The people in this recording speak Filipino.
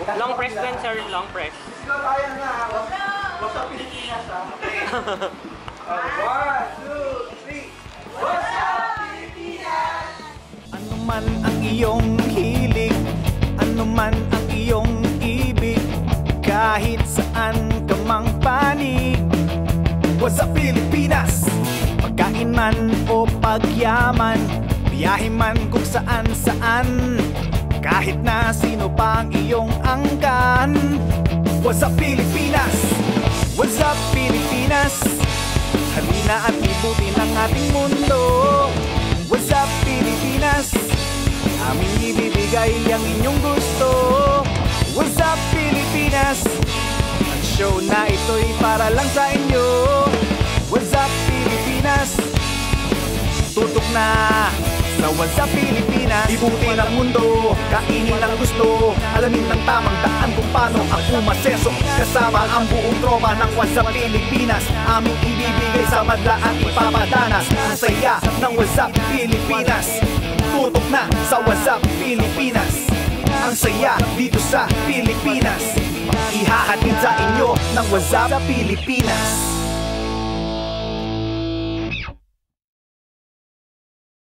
Long press din, sir. Long press. Kaya nga. What's up, Pilipinas, ha? One, two, three. What's up, Pilipinas? Ano man ang iyong hilig, ano man ang iyong ibig, kahit saan ka mang panig. What's up, Pilipinas? Pagkain man o pagyaman, biyahe man kung saan-saan, kahit na sino pa ang iyong angkan. What's up, Pilipinas? What's up, Pilipinas? Halina at libutin ang ating mundo. What's up, Pilipinas? Aming ibibigay ang inyong gusto. What's up, Pilipinas? Ang show na ito'y para lang sa inyo. What's up, Pilipinas? Tutok na sa What's up, Pilipinas. Ibutin ang mundo, kainin ang gusto, alamin ng tamang daan kung paano ang umaseso. Kasama ang buong tropa ng What's up, Pilipinas. Aming ibibigay sa madla at ipapadanas ang saya ng What's up, Pilipinas. Tutok na sa What's up, Pilipinas. Ang saya dito sa Pilipinas, ihahatid sa inyo ng What's up, Pilipinas.